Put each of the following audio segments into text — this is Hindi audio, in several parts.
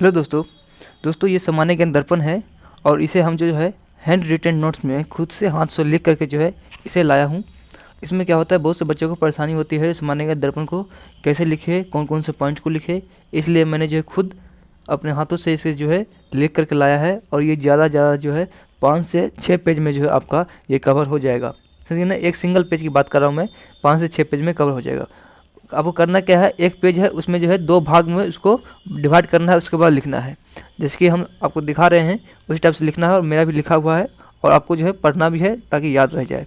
हेलो दोस्तों ये सामान्य ज्ञान दर्पण है और इसे हम जो है हैंड रिटन नोट्स में खुद से हाथ से लिख करके जो है इसे लाया हूँ। इसमें क्या होता है, बहुत से बच्चों को परेशानी होती है सामान्य ज्ञान दर्पण को कैसे लिखे, कौन कौन से पॉइंट को लिखे, इसलिए मैंने जो है खुद अपने हाथों से इसे जो है लिख करके लाया है। और ये ज़्यादा जो है 5 से 6 पेज में जो है आपका ये कवर हो जाएगा। समझिए ना, एक सिंगल पेज की बात कर रहा हूँ मैं, 5 से 6 पेज में कवर हो जाएगा। आपको करना क्या है, एक पेज है उसमें जो है 2 भाग में उसको डिवाइड करना है, उसके बाद लिखना है। जैसे कि हम आपको दिखा रहे हैं उस टाइप से लिखना है, और मेरा भी लिखा हुआ है और आपको जो है पढ़ना भी है ताकि याद रह जाए।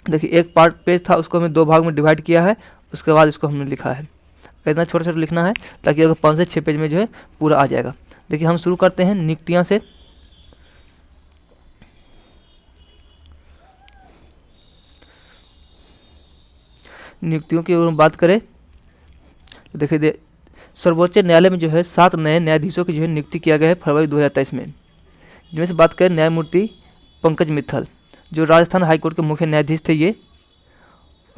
देखिए, एक पार्ट पेज था उसको हमें 2 भाग में डिवाइड किया है, उसके बाद इसको हमने लिखा है। इतना छोटा छोटा लिखना है ताकि अगर 5 से 6 पेज में जो है पूरा आ जाएगा। देखिए, हम शुरू करते हैं नियुक्तियाँ से। नियुक्तियों की अगर हम बात करें तो देखिए सर्वोच्च न्यायालय में जो है 7 नए न्यायाधीशों की जो है नियुक्ति किया गया है फरवरी 2023 में। जिनमें से बात करें न्यायमूर्ति पंकज मित्तल जो राजस्थान हाईकोर्ट के मुख्य न्यायाधीश थे ये।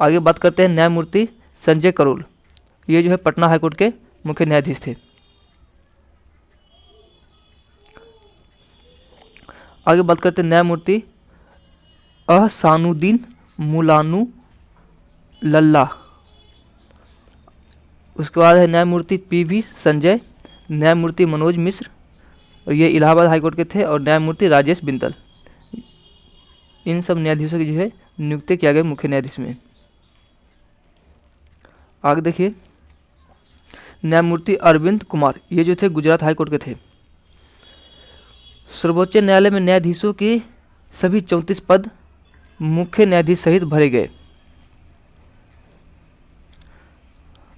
आगे बात करते हैं न्यायमूर्ति संजय करोल, ये जो है पटना हाईकोर्ट के मुख्य न्यायाधीश थे। आगे बात करते हैं न्यायमूर्ति अहसानुद्दीन मुलानु लल्ला। उसके बाद है न्यायमूर्ति पी.वी. संजय, न्यायमूर्ति मनोज मिश्र, और ये इलाहाबाद हाईकोर्ट के थे, और न्यायमूर्ति राजेश बिंदल। इन सब न्यायाधीशों की जो है नियुक्ति किया गया मुख्य न्यायाधीश में। आगे देखिए न्यायमूर्ति अरविंद कुमार, ये जो थे गुजरात हाईकोर्ट के थे। सर्वोच्च न्यायालय में न्यायाधीशों के सभी 34 पद मुख्य न्यायाधीश सहित भरे गए।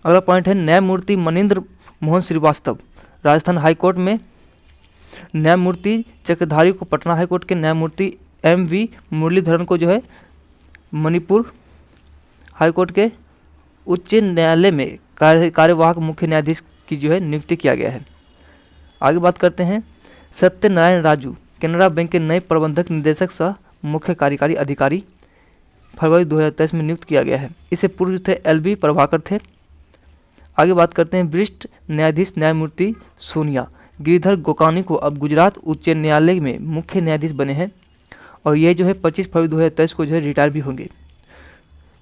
अगला पॉइंट है न्यायमूर्ति मनिंद्र मोहन श्रीवास्तव राजस्थान हाईकोर्ट में, न्यायमूर्ति चक्रधारी को पटना हाईकोर्ट के, न्यायमूर्ति एम.वी. मुरलीधरन को जो है मणिपुर हाईकोर्ट के उच्च न्यायालय में कार्यवाहक मुख्य न्यायाधीश की जो है नियुक्ति किया गया है। आगे बात करते हैं सत्यनारायण राजू कैनरा बैंक के नए प्रबंधक निदेशक सह मुख्य कार्यकारी अधिकारी फरवरी 2023 में नियुक्त किया गया है। इससे पूर्व थे एल.बी. प्रभाकर थे। आगे बात करते हैं वरिष्ठ न्यायाधीश न्यायमूर्ति सोनिया गिरिधर गोकानी को अब गुजरात उच्च न्यायालय में मुख्य न्यायाधीश बने हैं, और ये जो है 25 फरवरी 2023 को जो है रिटायर भी होंगे।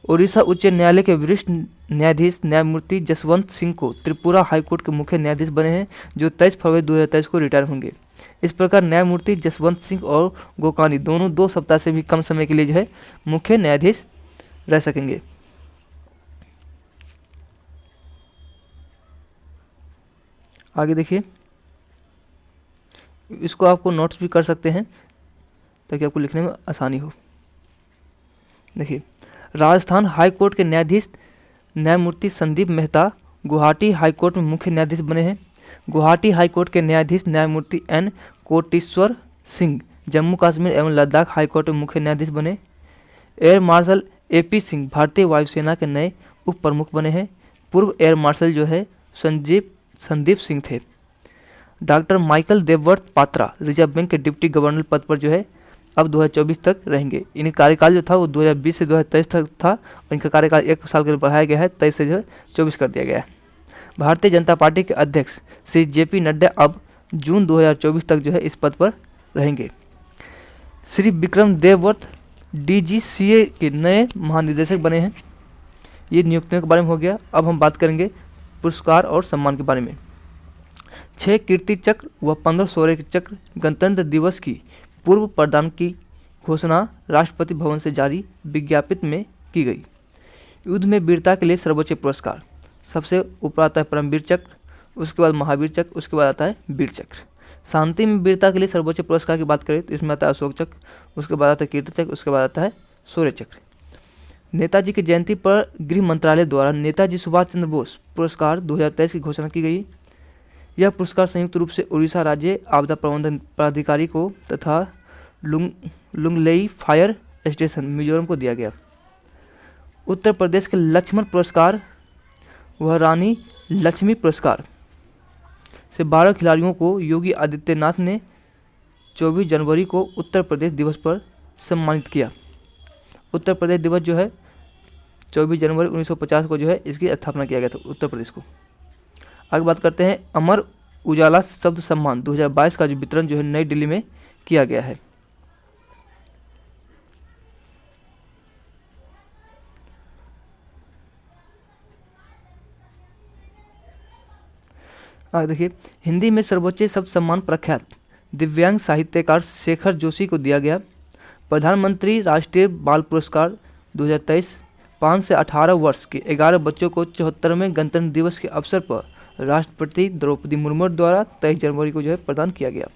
उड़ीसा उच्च न्यायालय के वरिष्ठ न्यायाधीश न्यायमूर्ति जसवंत सिंह को त्रिपुरा हाईकोर्ट के मुख्य न्यायाधीश बने हैं, जो 23 फरवरी 2023 को रिटायर होंगे। इस प्रकार न्यायमूर्ति जसवंत सिंह और गोकानी दोनों 2 सप्ताह से भी कम समय के लिए जो है मुख्य न्यायाधीश रह सकेंगे। आगे देखिए, इसको आपको नोट्स भी कर सकते हैं ताकि आपको लिखने में आसानी हो। देखिए, राजस्थान हाईकोर्ट के न्यायाधीश न्यायमूर्ति संदीप मेहता गुवाहाटी हाईकोर्ट में मुख्य न्यायाधीश बने हैं। गुवाहाटी हाईकोर्ट के न्यायाधीश न्यायमूर्ति एन कोटेश्वर सिंह जम्मू कश्मीर एवं लद्दाख हाईकोर्ट में मुख्य न्यायाधीश बने। Air marshal AP. सिंह भारतीय वायुसेना के नए उप प्रमुख बने हैं। पूर्व एयर मार्शल जो है संदीप सिंह थे। Doctor Michael Debabrata Patra Reserve Bank के डिप्टी गवर्नर पद पर जो है अब 2024 तक रहेंगे। इनका कार्यकाल जो था वो 2020 से 2023 तक था, और इनका कार्यकाल 1 साल के लिए बढ़ाया गया है, 23 से जो है 24 कर दिया गया है। भारतीय जनता पार्टी के अध्यक्ष श्री जे.पी. नड्डा अब जून 2024 तक जो है इस पद पर रहेंगे। श्री विक्रम देववर्थ DGCA के नए महानिदेशक बने हैं। ये नियुक्तियों के बारे में हो गया। अब हम बात करेंगे पुरस्कार और सम्मान के बारे में। 6 कीर्ति चक्र व 15 शौर्य चक्र गणतंत्र दिवस की पूर्व प्रदान की घोषणा राष्ट्रपति भवन से जारी विज्ञप्ति में की गई। युद्ध में वीरता के लिए सर्वोच्च पुरस्कार सबसे ऊपर आता है परमवीर चक्र, उसके बाद महावीर चक्र, उसके बाद आता है वीर चक्र। शांति में वीरता के लिए सर्वोच्च पुरस्कार की बात करें तो इसमें आता है अशोक चक्र, उसके बाद आता है कीर्ति चक्र, उसके बाद आता है शौर्य चक्र। नेताजी की जयंती पर गृह मंत्रालय द्वारा नेताजी सुभाष चंद्र बोस पुरस्कार 2023 की घोषणा की गई। यह पुरस्कार संयुक्त रूप से उड़ीसा राज्य आपदा प्रबंधन प्राधिकारी को तथा लुंगलेई फायर स्टेशन मिजोरम को दिया गया। उत्तर प्रदेश के लक्ष्मण पुरस्कार व रानी लक्ष्मी पुरस्कार से 12 खिलाड़ियों को योगी आदित्यनाथ ने 24 जनवरी को उत्तर प्रदेश दिवस पर सम्मानित किया। उत्तर प्रदेश दिवस जो है 24 जनवरी 1950 को जो है इसकी स्थापना किया गया था उत्तर प्रदेश को। आगे बात करते हैं अमर उजाला शब्द सम्मान 2022 का जो वितरण जो है नई दिल्ली में किया गया है। आगे देखिए, हिंदी में सर्वोच्च शब्द सम्मान प्रख्यात दिव्यांग साहित्यकार शेखर जोशी को दिया गया। प्रधानमंत्री राष्ट्रीय बाल पुरस्कार 2023 5 से 18 वर्ष के 11 बच्चों को 74वें गणतंत्र दिवस के अवसर पर राष्ट्रपति द्रौपदी मुर्मू द्वारा 23 जनवरी को जो है प्रदान किया गया।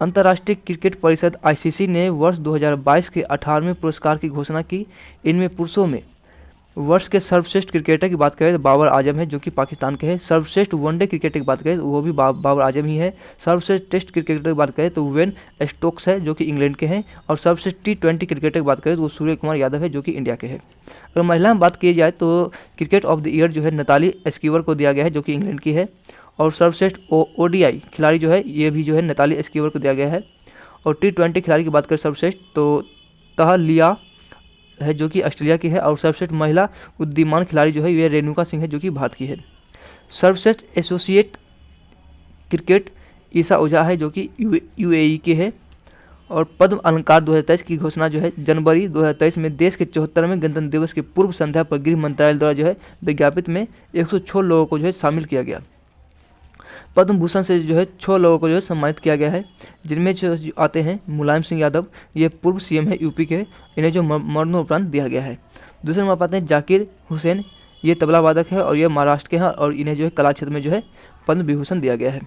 अंतर्राष्ट्रीय क्रिकेट परिषद आईसीसी ने वर्ष 2022 के 18वें पुरस्कार की घोषणा की। इनमें पुरुषों में वर्ष के सर्वश्रेष्ठ क्रिकेटर की बात करें तो बाबर आजम है जो कि पाकिस्तान के हैं। सर्वश्रेष्ठ वनडे क्रिकेटर की बात करें तो वो भी बाबर आजम ही है। सर्वश्रेष्ठ टेस्ट क्रिकेटर की बात करें तो वेन स्टोक्स है जो कि इंग्लैंड के हैं। और सर्वश्रेष्ठ T20 क्रिकेटर की बात करें तो वो सूर्य कुमार यादव है जो कि इंडिया के हैं। अगर महिला में बात की जाए तो क्रिकेट ऑफ द ईयर जो है नताली एस्कीवर को दिया गया है जो कि इंग्लैंड की है। और सर्वश्रेष्ठ ODI खिलाड़ी जो है ये भी जो है नताली एस्कीवर को दिया गया है। और T20 खिलाड़ी की बात करें सर्वश्रेष्ठ तो तहलिया है जो कि ऑस्ट्रेलिया की है। और सर्वश्रेष्ठ महिला उद्दीमान खिलाड़ी जो है ये रेणुका सिंह है जो कि भारत की है। सर्वश्रेष्ठ एसोसिएट क्रिकेट ईसा ओझा है जो कि UAE के है। और पद्म अलंकार 2023 की घोषणा जो है जनवरी 2023 में देश के 74वें गणतंत्र दिवस की पूर्व संध्या पर गृह मंत्रालय द्वारा जो है विज्ञापित में 106 लोगों को जो है शामिल किया गया। पद्म भूषण से जो है 6 लोगों को जो है सम्मानित किया गया है, जिनमें जो आते हैं मुलायम सिंह यादव, ये पूर्व CM है यूपी के, इन्हें जो मरणोपरांत दिया गया है। दूसरे में पाते हैं जाकिर हुसैन, ये तबला वादक है और ये महाराष्ट्र के हैं और इन्हें जो है कला क्षेत्र में जो है पद्म विभूषण दिया गया है।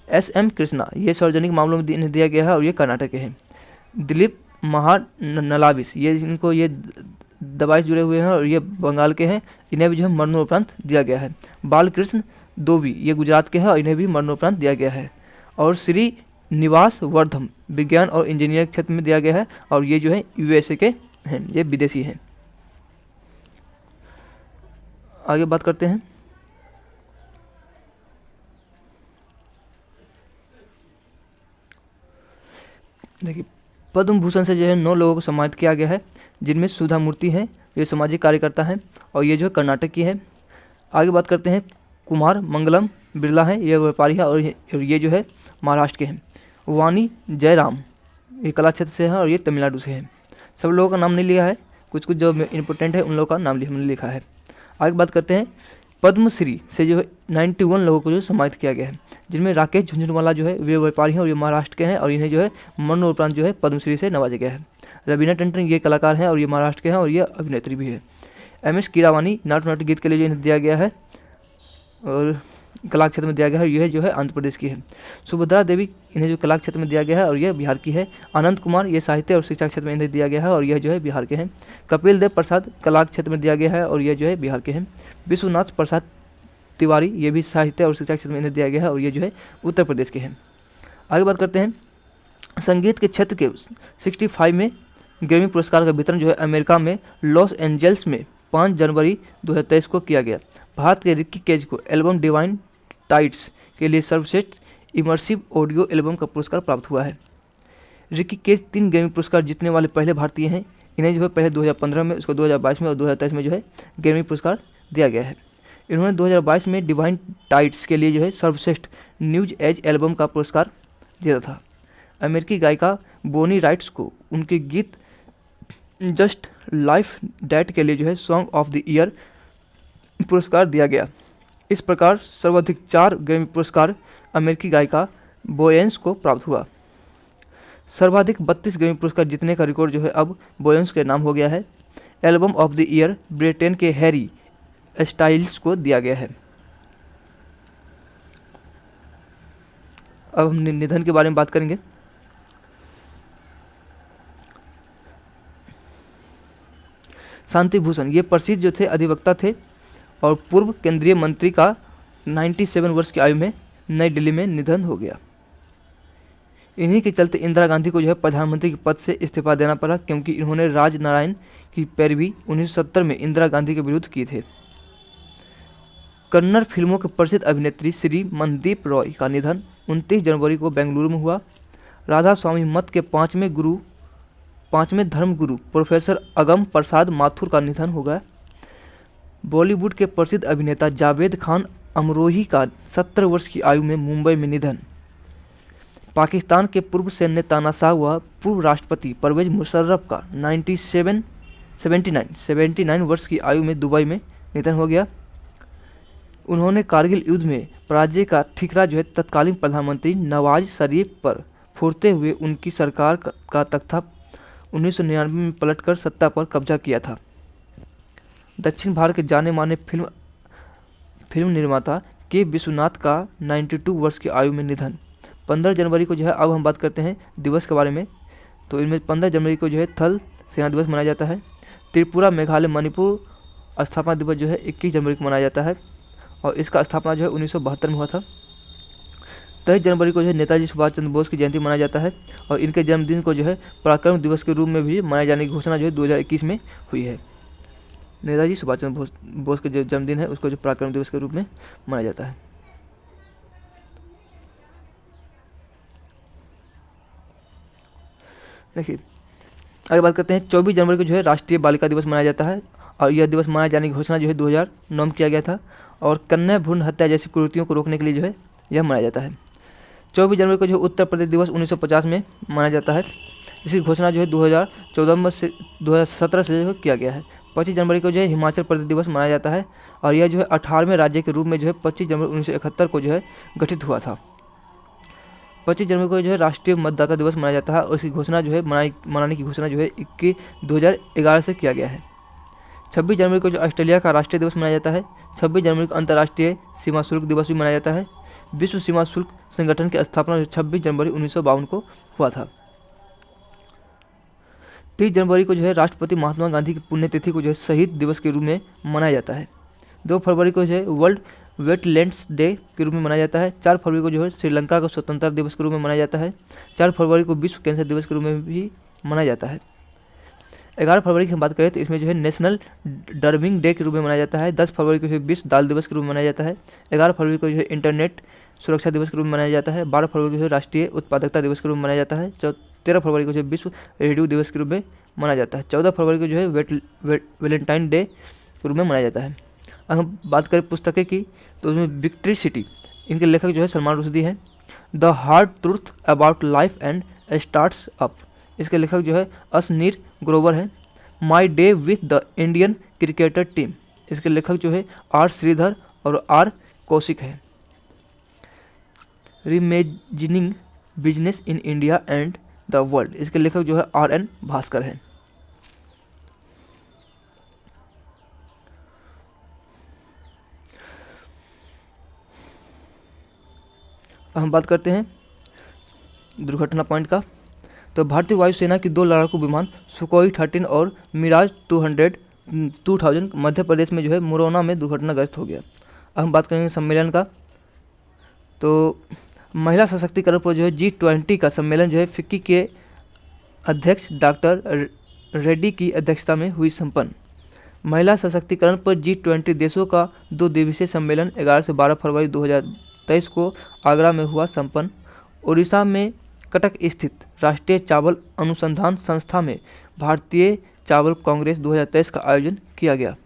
SM कृष्णा, ये सार्वजनिक मामलों में इन्हें दिया गया है और ये कर्नाटक के हैं। दिलीप महानलाविस, ये इनको ये दवाई जुड़े हुए हैं और ये बंगाल के हैं, इन्हें भी जो है मरणोपरांत दिया गया है। बालकृष्ण दोवी, ये गुजरात के हैं और इन्हें भी मरणोपरांत दिया गया है। और श्री निवास वर्धम विज्ञान और इंजीनियरिंग क्षेत्र में दिया गया है और ये जो है USA के हैं, ये विदेशी हैं। आगे बात करते हैं देखिए, पद्म भूषण से जो है 9 लोगों को सम्मानित किया गया है, जिनमें सुधा मूर्ति हैं, ये सामाजिक कार्यकर्ता हैं और ये जो है कर्नाटक की है। आगे बात करते हैं कुमार मंगलम बिरला हैं, ये व्यापारी है और ये जो है महाराष्ट्र के हैं। वाणी जयराम, ये कला क्षेत्र से है और ये तमिलनाडु से है। सब लोगों का नाम नहीं लिया है, कुछ कुछ जो इम्पोर्टेंट है उन लोगों का नाम हमने लिखा है। आगे बात करते हैं पद्मश्री से जो है 91 लोगों को जो सम्मानित किया गया है, जिनमें राकेश झुंझुनवाला जो है वे व्यापारी हैं और ये महाराष्ट्र के हैं और इन्हें जो है मरणोपरांत जो है पद्मश्री से नवाजा गया है। रवीना टंडन ये कलाकार हैं और ये महाराष्ट्र के हैं और ये अभिनेत्री भी है। MS कीरावानी नाटू नाटू गीत के लिए जो इन्हें दिया गया है और कला क्षेत्र में दिया गया है, यह जो है आंध्र प्रदेश की है। सुभद्रा देवी, इन्हें जो कला क्षेत्र में दिया गया है और यह बिहार की है। आनंद कुमार, ये साहित्य और शिक्षा क्षेत्र में इन्हें दिया गया है और यह जो है बिहार के हैं। कपिल देव प्रसाद कला क्षेत्र में दिया गया है और यह जो है बिहार के हैं। विश्वनाथ प्रसाद तिवारी, ये भी साहित्य और शिक्षा क्षेत्र में इन्हें दिया गया है और ये जो है उत्तर प्रदेश के हैं। आगे बात करते हैं संगीत के क्षेत्र के 65 में ग्रैमी पुरस्कार का वितरण जो है अमेरिका में लॉस एंजल्स में 5 जनवरी 2023 को किया गया। भारत के रिक्की केज को एल्बम डिवाइन टाइड्स के लिए सर्वश्रेष्ठ इमर्सिव ऑडियो एल्बम का पुरस्कार प्राप्त हुआ है। रिक्की केज 3 ग्रैमी पुरस्कार जीतने वाले पहले भारतीय हैं। इन्हें जो है पहले 2015 में, उसको 2022 में और 2023 में जो है ग्रैमी पुरस्कार दिया गया है। इन्होंने 2022 में डिवाइन टाइड्स के लिए जो है सर्वश्रेष्ठ न्यूज एज एल्बम का पुरस्कार जीता था। अमेरिकी गायिका बोनी राइट्स को उनके गीत जस्ट लाइफ डैट के लिए जो है सॉन्ग ऑफ द ईयर पुरस्कार दिया गया। इस प्रकार सर्वाधिक 4 ग्रैमी पुरस्कार अमेरिकी गायिका बोयंस को प्राप्त हुआ। सर्वाधिक 32 ग्रैमी पुरस्कार जीतने का रिकॉर्ड जो है अब बोयंस के नाम हो गया है। Album of the year Britain के हैरी स्टाइल्स को दिया गया है। अब हम निधन के बारे में बात करेंगे। शांति भूषण, ये प्रसिद्ध जो थे अधिवक्ता थे और पूर्व केंद्रीय मंत्री का 97 वर्ष की आयु में नई दिल्ली में निधन हो गया। इन्हीं के चलते इंदिरा गांधी को जो है प्रधानमंत्री के पद से इस्तीफा देना पड़ा, क्योंकि इन्होंने राजनारायण की पैरवी 1970 में इंदिरा गांधी के विरुद्ध की थे। कन्नड़ फिल्मों के प्रसिद्ध अभिनेत्री श्री मनदीप रॉय का निधन 29 जनवरी को बेंगलुरु में हुआ। राधा स्वामी मत के 5वें धर्म गुरु प्रोफेसर अगम प्रसाद माथुर का निधन हो गया। बॉलीवुड के प्रसिद्ध अभिनेता जावेद खान अमरोही का 17 वर्ष की आयु में मुंबई में निधन। पाकिस्तान के पूर्व सैन्य तानाशाह व पूर्व राष्ट्रपति परवेज मुशर्रफ का 79 वर्ष की आयु में दुबई में निधन हो गया। उन्होंने कारगिल युद्ध में पराजय का ठिकरा जो है तत्कालीन प्रधानमंत्री नवाज शरीफ पर फोड़ते हुए उनकी सरकार का तख्ता 1999 में पलटकर सत्ता पर कब्जा किया था। दक्षिण भारत के जाने माने फिल्म निर्माता के विश्वनाथ का 92 वर्ष की आयु में निधन। 15 जनवरी को जो है, अब हम बात करते हैं दिवस के बारे में, तो इनमें 15 जनवरी को जो है थल सेना दिवस मनाया जाता है। त्रिपुरा, मेघालय, मणिपुर स्थापना दिवस जो है 21 जनवरी को मनाया जाता है और इसका स्थापना जो है 1972 में हुआ था। 23 जनवरी को जो है नेताजी सुभाष चंद्र बोस की जयंती मनाया जाता है और इनके जन्मदिन को जो है पराक्रम दिवस के रूप में भी मनाए जाने की घोषणा जो है 2021 में हुई है। नेताजी सुभाष चंद्र बोस के जो जन्मदिन है उसको जो पराक्रम दिवस के रूप में मनाया जाता है। देखिए आगे बात करते हैं। 24 जनवरी को जो है राष्ट्रीय बालिका दिवस मनाया जाता है और यह दिवस मनाए जाने की घोषणा जो है 2009 में किया गया था और कन्या भ्रूण हत्या जैसी कुरीतियों को रोकने के लिए जो है यह मनाया जाता है। 24 जनवरी को जो उत्तर प्रदेश दिवस 1950 में मनाया जाता है, इसकी घोषणा जो है 2017 से जो किया गया है। 25 जनवरी को जो है हिमाचल प्रदेश दिवस मनाया जाता है और यह जो है 18वें राज्य के रूप में जो है 25 जनवरी 1971 को जो है गठित हुआ था। 25 जनवरी को जो है राष्ट्रीय मतदाता दिवस मनाया जाता है और इसकी घोषणा जो है मनाने की घोषणा जो है 2011 से किया गया है। 26 जनवरी को जो ऑस्ट्रेलिया का राष्ट्रीय दिवस मनाया जाता है। 26 जनवरी को अंतर्राष्ट्रीय सीमा शुल्क दिवस भी मनाया जाता है। विश्व सीमा शुल्क संगठन की स्थापना 26 जनवरी 1952 को हुआ था। 30 जनवरी को जो है राष्ट्रपति महात्मा गांधी की पुण्यतिथि को जो है शहीद दिवस के रूप में मनाया जाता है। 2 फरवरी को जो है वर्ल्ड वेटलैंड्स डे के रूप में मनाया जाता है। 4 फरवरी को जो है श्रीलंका का स्वतंत्रता दिवस के रूप में मनाया जाता है। 4 फरवरी को विश्व कैंसर दिवस के रूप में भी मनाया जाता है। 11 फरवरी की हम बात करें तो इसमें जो है नेशनल डर्बिंग डे के रूप में मनाया जाता है। 10 फरवरी को जो है विश्व दाल दिवस के रूप में मनाया जाता है। 11 फरवरी को जो है इंटरनेट सुरक्षा दिवस के रूप में मनाया जाता है। 12 फरवरी को जो है राष्ट्रीय उत्पादकता दिवस के रूप में मनाया जाता है। 13 फरवरी को जो है विश्व रेडियो दिवस के रूप में मनाया जाता है। 14 फरवरी को जो है वैलेंटाइन डे के रूप में मनाया जाता है। अगर हम बात करें पुस्तकें की तो उसमें विक्ट्री सिटी, इनके लेखक जो है सलमान रुश्दी है। The hard truth about life and starts up, इसके लेखक जो है असनीर ग्रोवर है। My day with the Indian cricketer team, इसके लेखक जो है आर श्रीधर और आर कौशिक है। Reimagining business in India and the world, इसके लेखक जो है आर एन भास्कर है। हम बात करते हैं दुर्घटना पॉइंट का, तो भारतीय वायुसेना की 2 लड़ाकू विमान सुखोई 13 और मिराज 2000 मध्य प्रदेश में जो है मुरैना में दुर्घटनाग्रस्त हो गया। अब हम बात करेंगे सम्मेलन का, तो महिला सशक्तिकरण पर जो है G20 का सम्मेलन जो है फिक्की के अध्यक्ष डॉक्टर रेड्डी की अध्यक्षता में हुई संपन्न। महिला सशक्तिकरण पर G20 देशों का 2 दिवसीय सम्मेलन 11 से 12 फरवरी 2023 को आगरा में हुआ संपन्न। उड़ीसा में कटक स्थित राष्ट्रीय चावल अनुसंधान संस्था में भारतीय चावल कांग्रेस 2023 का आयोजन किया गया।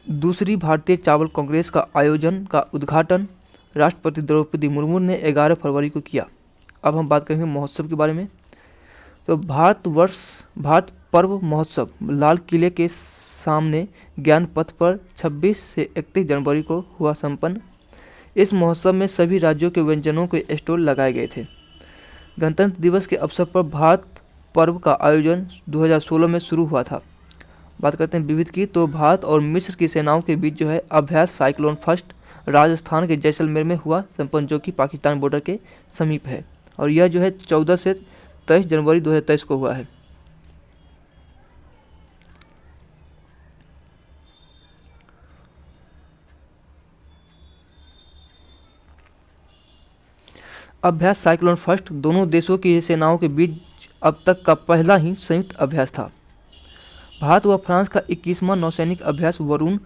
दूसरी भारतीय चावल कांग्रेस का आयोजन का उद्घाटन राष्ट्रपति द्रौपदी मुर्मू ने 11 फरवरी को किया। अब हम बात करेंगे महोत्सव के बारे में, तो भारत पर्व महोत्सव लाल किले के सामने ज्ञान पथ पर 26 से 31 जनवरी को हुआ संपन्न। इस महोत्सव में सभी राज्यों के व्यंजनों के स्टॉल लगाए गए थे। गणतंत्र दिवस के अवसर पर भारत पर्व का आयोजन 2016 में शुरू हुआ था। बात करते हैं विविध की, तो भारत और मिस्र की सेनाओं के बीच जो है अभ्यास साइक्लोन फर्स्ट राजस्थान के जैसलमेर में हुआ संपन्न, जो कि पाकिस्तान बॉर्डर के समीप है और यह जो है 14 से 23 जनवरी 2023 को हुआ है। अभ्यास साइक्लोन फर्स्ट दोनों देशों की सेनाओं के बीच अब तक का पहला ही संयुक्त अभ्यास था। भारत व फ्रांस का 21वां नौसैनिक अभ्यास वरुण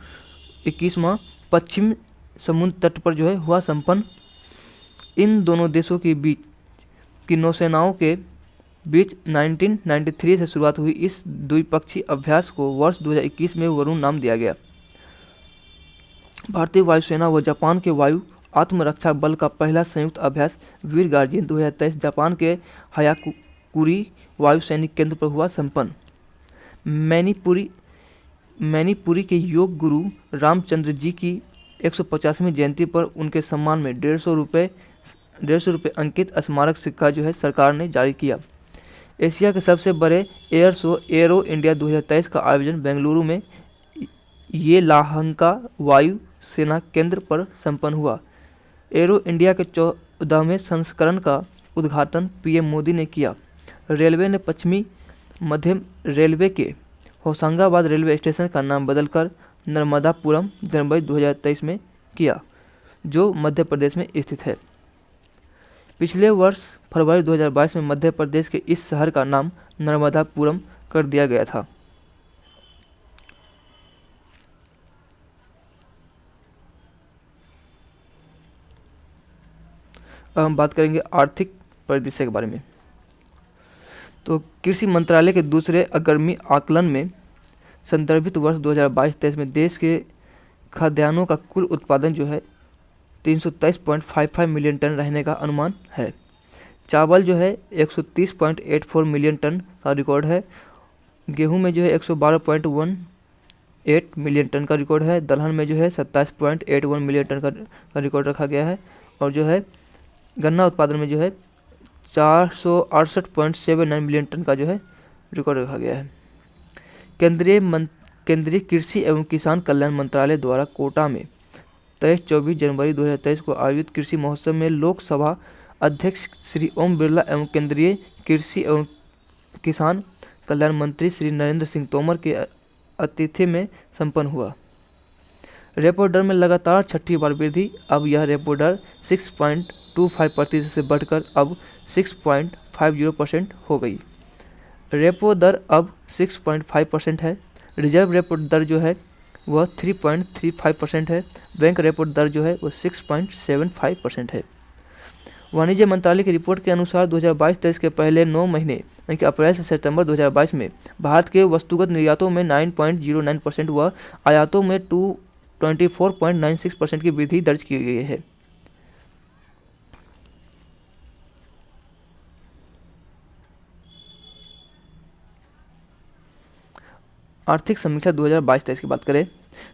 21वां पश्चिम समुद्र तट पर जो है हुआ संपन्न। इन दोनों देशों के बीच की नौसेनाओं के बीच 1993 से शुरुआत हुई इस द्विपक्षीय अभ्यास को वर्ष 2021 में वरुण नाम दिया गया। भारतीय वायुसेना व जापान के वायु आत्मरक्षा बल का पहला संयुक्त अभ्यास वीर गार्जियन 2023 जापान के हायाकुकुरी वायु सैनिक केंद्र पर हुआ संपन्न। मैनीपुरी के योग गुरु रामचंद्र जी की 150वीं जयंती पर उनके सम्मान में 150 रुपये अंकित स्मारक सिक्का जो है सरकार ने जारी किया। एशिया के सबसे बड़े एयर शो एरो इंडिया 2023 का आयोजन बेंगलुरु में येलाहंका वायु सेना केंद्र पर संपन्न हुआ। एरो इंडिया के 14वें संस्करण का उद्घाटन पीएम मोदी ने किया। रेलवे ने पश्चिमी मध्य रेलवे के होशंगाबाद रेलवे स्टेशन का नाम बदलकर नर्मदापुरम जनवरी 2023 में किया, जो मध्य प्रदेश में स्थित है। पिछले वर्ष फरवरी 2022 में मध्य प्रदेश के इस शहर का नाम नर्मदापुरम कर दिया गया था। अब हम बात करेंगे आर्थिक परिदृश्य के बारे में। तो कृषि मंत्रालय के दूसरे अग्रमी आकलन में संदर्भित वर्ष 2022-23 में देश के खाद्यान्नों का कुल उत्पादन जो है 323.55 मिलियन टन रहने का अनुमान है। चावल जो है 130.84 मिलियन टन का रिकॉर्ड है। गेहूं में जो है 112.18 मिलियन टन का रिकॉर्ड है। दलहन में जो है 27.81 मिलियन टन का रिकॉर्ड रखा गया है। और जो है गन्ना उत्पादन में जो है 468.79 मिलियन टन का जो है रिकॉर्ड रखा गया है। केंद्रीय कृषि एवं किसान कल्याण मंत्रालय द्वारा कोटा में 23-24 जनवरी 2023 को आयोजित कृषि महोत्सव में लोकसभा अध्यक्ष श्री ओम बिरला एवं केंद्रीय कृषि एवं किसान कल्याण मंत्री श्री नरेंद्र सिंह तोमर के आतिथ्य में संपन्न हुआ। रेपो दर में लगातार छठी बार वृद्धि। अब यह रेपो दर 6.25% से बढ़कर अब 6.50% हो गई। रेपो दर अब 6.5% है। रिजर्व रेपो दर जो है वह 3.35% है। बैंक रेपो दर जो है वह 6.75% है। वाणिज्य मंत्रालय की रिपोर्ट के अनुसार 2022-23 के पहले 9 महीने यानी कि अप्रैल से सितंबर 2022 में भारत के वस्तुगत निर्यातों में 9.09% व आयातों में 24.96% की वृद्धि दर्ज की गई है। आर्थिक समीक्षा 2022-23 की बात करें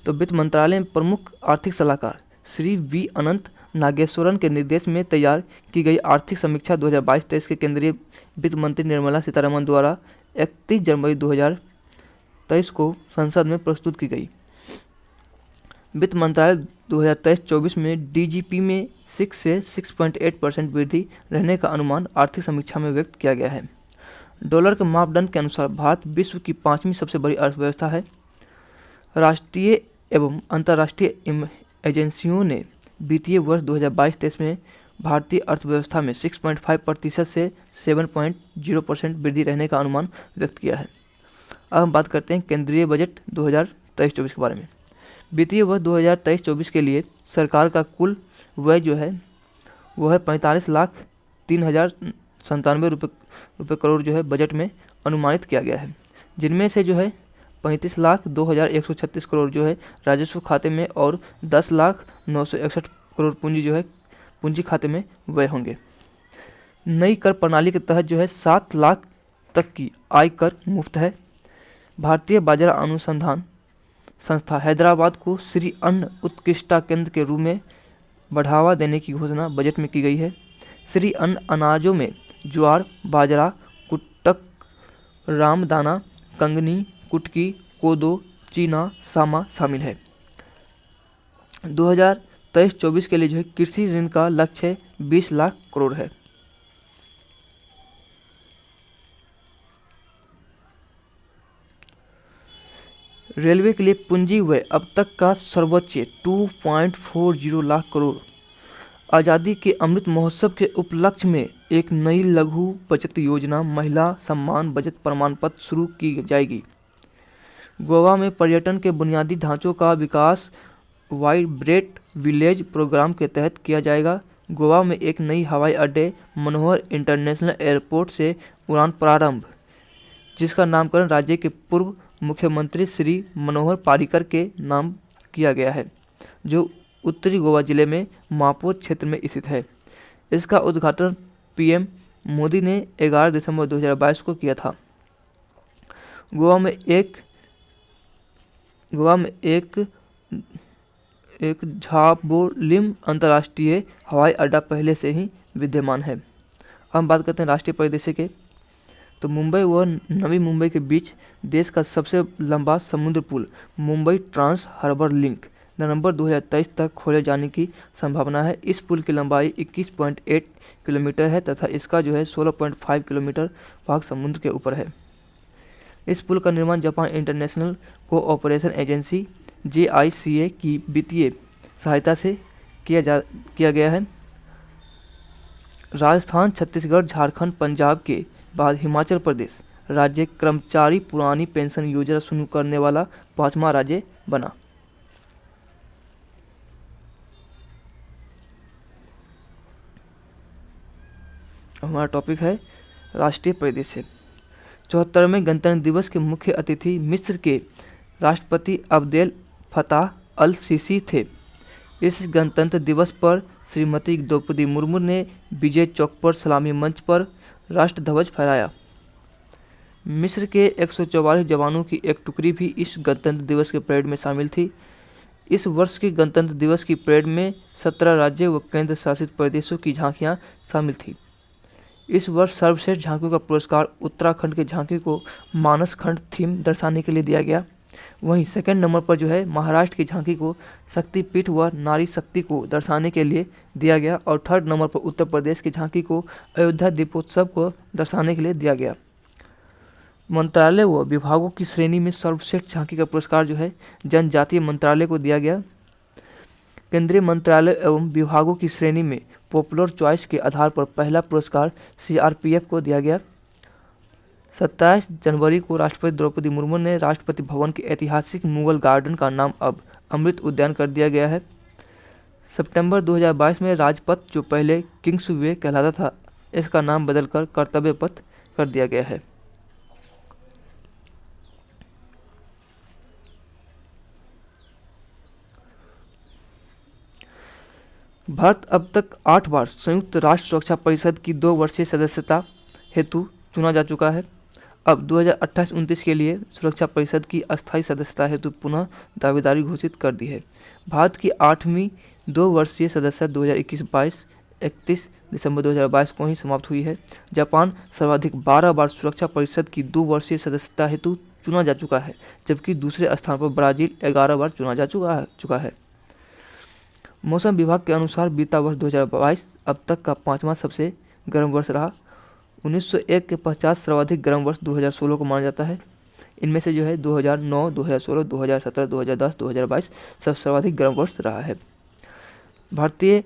तो वित्त मंत्रालय में प्रमुख आर्थिक सलाहकार श्री वी अनंत नागेश्वरन के निर्देश में तैयार की गई आर्थिक समीक्षा 2022-23 के केंद्रीय वित्त मंत्री निर्मला सीतारमण द्वारा 31 जनवरी 2023 को संसद में प्रस्तुत की गई। वित्त मंत्रालय 2023-24 में डीजीपी में 6 से 6.8% वृद्धि रहने का अनुमान आर्थिक समीक्षा में व्यक्त किया गया है। डॉलर के मापदंड के अनुसार भारत विश्व की 5वीं सबसे बड़ी अर्थव्यवस्था है। राष्ट्रीय एवं अंतर्राष्ट्रीय एजेंसियों ने वित्तीय वर्ष 2022-23 में भारतीय अर्थव्यवस्था में 6.5% से 7.0% वृद्धि रहने का अनुमान व्यक्त किया है। अब हम बात करते हैं केंद्रीय बजट 2023-24 के बारे में। वित्तीय वर्ष 2023-24 के लिए सरकार का कुल व्यय जो है वो है 45,03,97 रुपये करोड़ जो है बजट में अनुमानित किया गया है, जिनमें से जो है 35,02,136 करोड़ जो है राजस्व खाते में और 10,09,61 करोड़ पूंजी खाते में व्यय होंगे। नई कर प्रणाली के तहत जो है 7 लाख तक की आय कर मुफ्त है। भारतीय बाजरा अनुसंधान संस्था हैदराबाद को श्री अन्न उत्कृष्टता केंद्र के रूप में बढ़ावा देने की घोषणा बजट में की गई है। श्री अन्न अनाजों में ज्वार, बाजरा, कुटक, रामदाना, कंगनी, कुटकी, कोदो, चीना, सामा शामिल है। 2023-24 के लिए जो है कृषि ऋण का लक्ष्य 20 लाख करोड़ है। रेलवे के लिए पूंजी व्यय अब तक का सर्वोच्च 2.40 लाख करोड़। आज़ादी के अमृत महोत्सव के उपलक्ष्य में एक नई लघु बचत योजना महिला सम्मान बचत प्रमाण पत्र शुरू की जाएगी। गोवा में पर्यटन के बुनियादी ढांचों का विकास वाइब्रेंट विलेज प्रोग्राम के तहत किया जाएगा। गोवा में एक नई हवाई अड्डे मनोहर इंटरनेशनल एयरपोर्ट से उड़ान प्रारंभ, जिसका नामकरण राज्य के पूर्व मुख्यमंत्री श्री मनोहर पारिकर के नाम किया गया है। जो उत्तरी गोवा जिले में मापोत क्षेत्र में स्थित है। इसका उद्घाटन पीएम मोदी ने 11 दिसंबर 2022 को किया था। गोवा में एक झाबोलिम अंतर्राष्ट्रीय हवाई अड्डा पहले से ही विद्यमान है। हम बात करते हैं राष्ट्रीय परिदृश्य के, तो मुंबई व नवी मुंबई के बीच देश का सबसे लंबा समुद्र पुल मुंबई ट्रांस हार्बर लिंक नवंबर 2023 तक खोले जाने की संभावना है। इस पुल की लंबाई 21.8 किलोमीटर है तथा इसका 16.5 किलोमीटर भाग समुद्र के ऊपर है। इस पुल का निर्माण Japan international cooperation agency JICA की वित्तीय सहायता से किया गया है। राजस्थान, छत्तीसगढ़, झारखंड, पंजाब के बाद हिमाचल प्रदेश राज्य कर्मचारी पुरानी पेंशन योजना शुरू करने वाला 5वां राज्य बना। हमारा टॉपिक है राष्ट्रीय परिदृश्य। 74वें गणतंत्र दिवस के मुख्य अतिथि मिस्र के राष्ट्रपति अब्देल फताह अल सीसी थे। इस गणतंत्र दिवस पर श्रीमती द्रौपदी मुर्मू ने विजय चौक पर सलामी मंच पर राष्ट्रध्वज फहराया। मिस्र के 144 जवानों की एक टुकड़ी भी इस गणतंत्र दिवस के परेड में शामिल थी। इस वर्ष के गणतंत्र दिवस की परेड में 17 राज्य व केंद्र शासित प्रदेशों की झांकियां शामिल थी। इस वर्ष सर्वश्रेष्ठ झांकियों का पुरस्कार उत्तराखंड के झांकी को मानस खंड थीम दर्शाने के लिए दिया गया। वहीं सेकंड नंबर पर महाराष्ट्र की झांकी को शक्तिपीठ व नारी शक्ति को दर्शाने के लिए दिया गया और थर्ड नंबर पर उत्तर प्रदेश की झांकी को अयोध्या दीपोत्सव को दर्शाने के लिए दिया गया। मंत्रालय व विभागों की श्रेणी में सर्वश्रेष्ठ झांकी का पुरस्कार जनजातीय मंत्रालय को दिया गया। केंद्रीय मंत्रालय एवं विभागों की श्रेणी में पॉपुलर चॉइस के आधार पर पहला पुरस्कार CRPF को दिया गया। 27 जनवरी को राष्ट्रपति द्रौपदी मुर्मू ने राष्ट्रपति भवन के ऐतिहासिक मुगल गार्डन का नाम अब अमृत उद्यान कर दिया गया है। सितंबर 2022 में राजपथ जो पहले किंग्स वे कहलाता था, इसका नाम बदलकर कर्तव्य पथ कर दिया गया है। भारत अब तक 8 बार संयुक्त राष्ट्र सुरक्षा परिषद की 2 वर्षीय सदस्यता हेतु चुना जा चुका है। अब 2028-29 के लिए सुरक्षा परिषद की अस्थायी सदस्यता हेतु पुनः दावेदारी घोषित कर दी है। भारत की 8वीं 2 वर्षीय सदस्यता 2021-22 31 दिसंबर 2022 को ही समाप्त हुई है। जापान सर्वाधिक 12 बार सुरक्षा परिषद की 2 वर्षीय सदस्यता हेतु चुना जा चुका है, जबकि दूसरे स्थान पर ब्राजील 11 बार चुना जा चुका है। मौसम विभाग के अनुसार बीता वर्ष 2022 अब तक का 5वां सबसे गर्म वर्ष रहा। 1901 के पश्चात सर्वाधिक गर्म वर्ष 2016 को माना जाता है। इनमें से 2009, 2016, 2017, 2010, 2022 सब सर्वाधिक गर्म वर्ष रहा है। भारतीय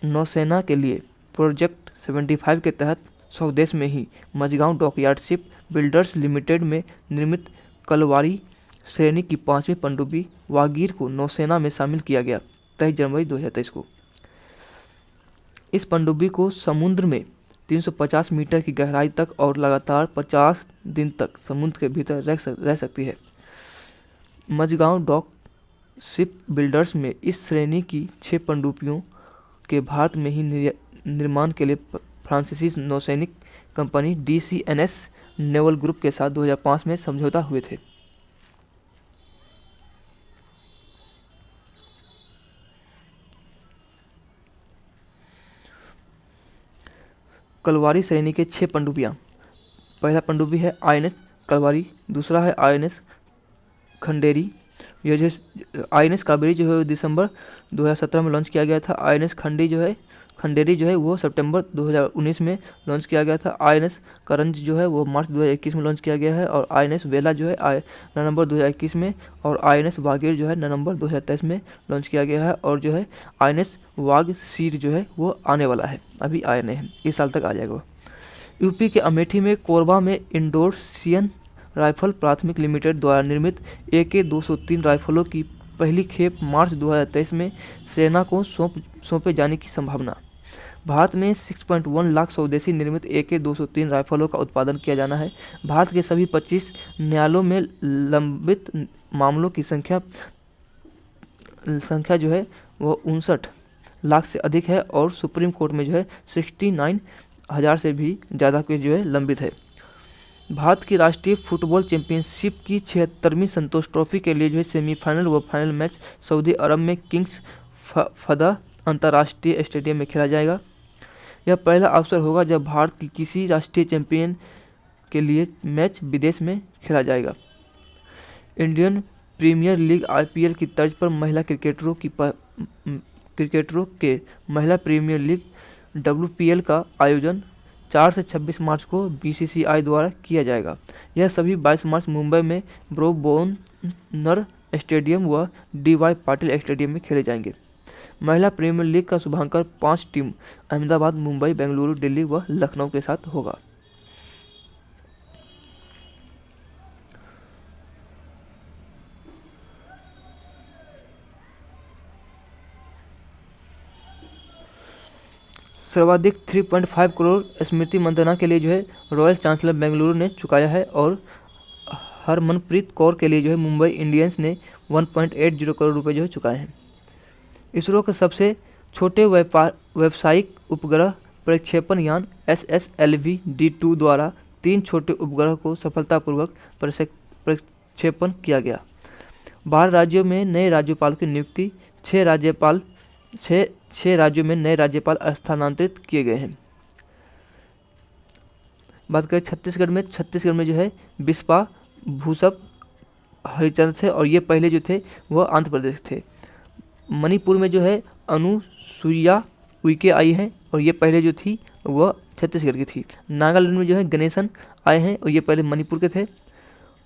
नौसेना के लिए प्रोजेक्ट 75 के तहत स्वदेश में ही Mazagon dockyard ship builders limited में निर्मित कलवारी श्रेणी की 5वीं पनडुब्बी वागीर को नौसेना में शामिल किया गया 23 जनवरी 2023 को। इस पनडुब्बी को समुद्र में 350 मीटर की गहराई तक और लगातार 50 दिन तक समुद्र के भीतर रह सकती है। मझगांव डॉक शिप बिल्डर्स में इस श्रेणी की 6 पनडुब्बियों के भारत में ही निर्माण के लिए फ्रांसीसी नौसैनिक कंपनी DCNS नेवल ग्रुप के साथ 2005 में समझौता हुए थे। कलवारी श्रेणी के 6 पनडुब्बियाँ। पहला पनडुब्बी है INS कलवारी, दूसरा है INS खंडेरी। यह INS कावेरी दिसंबर 2017 में लॉन्च किया गया था। INS खंडेरी वो सितंबर 2019 में लॉन्च किया गया था। INS करंज वो मार्च 2021 में लॉन्च किया गया है और INS वेला नवंबर 2021 में और INS वागीर नवंबर 2023 में लॉन्च किया गया है और INS वाग सीर वो आने वाला है, अभी आया नहीं है, इस साल तक आ जाएगा वो। यूपी के अमेठी में कोरबा में इंडोर सियन राइफल प्राथमिक लिमिटेड द्वारा निर्मित AK-203 राइफलों की पहली खेप मार्च 2023 में सेना को सौंपे जाने की संभावना। भारत में 6.1 लाख स्वदेशी निर्मित AK-203 राइफलों का उत्पादन किया जाना है। भारत के सभी 25 न्यायालयों में लंबित मामलों की संख्या संख्या जो है वो 59 लाख से अधिक है और सुप्रीम कोर्ट में जो है 69,000 से भी ज़्यादा के जो है लंबित है। भारत की राष्ट्रीय फुटबॉल चैंपियनशिप की 76वीं संतोष ट्रॉफी के लिए जो है सेमीफाइनल व फाइनल मैच सऊदी अरब में किंग्स फदा अंतर्राष्ट्रीय स्टेडियम में खेला जाएगा। यह पहला अवसर होगा जब भारत की किसी राष्ट्रीय चैंपियन के लिए मैच विदेश में खेला जाएगा। इंडियन प्रीमियर लीग IPL की तर्ज पर महिला क्रिकेटरों के महिला प्रीमियर लीग WPL का आयोजन 4 से 26 मार्च को BCCI द्वारा किया जाएगा। यह सभी 22 मार्च मुंबई में ब्रोबोनर स्टेडियम व DY पाटिल स्टेडियम में खेले जाएंगे। महिला प्रीमियर लीग का शुभारंभ 5 टीम अहमदाबाद, मुंबई, बेंगलुरु, दिल्ली व लखनऊ के साथ होगा। सर्वाधिक 3.5 करोड़ स्मृति मंदाना के लिए जो है रॉयल चांसलर बेंगलुरु ने चुकाया है और हरमनप्रीत कौर के लिए जो है मुंबई इंडियंस ने 1.80 करोड़ रुपए जो है चुकाए हैं। इसरो के सबसे छोटे व्यावसायिक उपग्रह प्रक्षेपण यान SSLV D2 द्वारा 3 छोटे उपग्रह को सफलतापूर्वक प्रक्षेपण किया गया। 12 राज्यों में नए राज्यपाल की नियुक्ति, 6 राज्यों में नए राज्यपाल स्थानांतरित किए गए हैं। बात करें छत्तीसगढ़ में जो है बिस्वा भूसप हरिचंद्र थे और ये पहले जो थे वह आंध्र प्रदेश थे। मणिपुर में जो है अनुसुईया उइके आई हैं और ये पहले जो थी वह छत्तीसगढ़ की थी। नागालैंड में जो है गणेशन आए हैं और ये पहले मणिपुर के थे।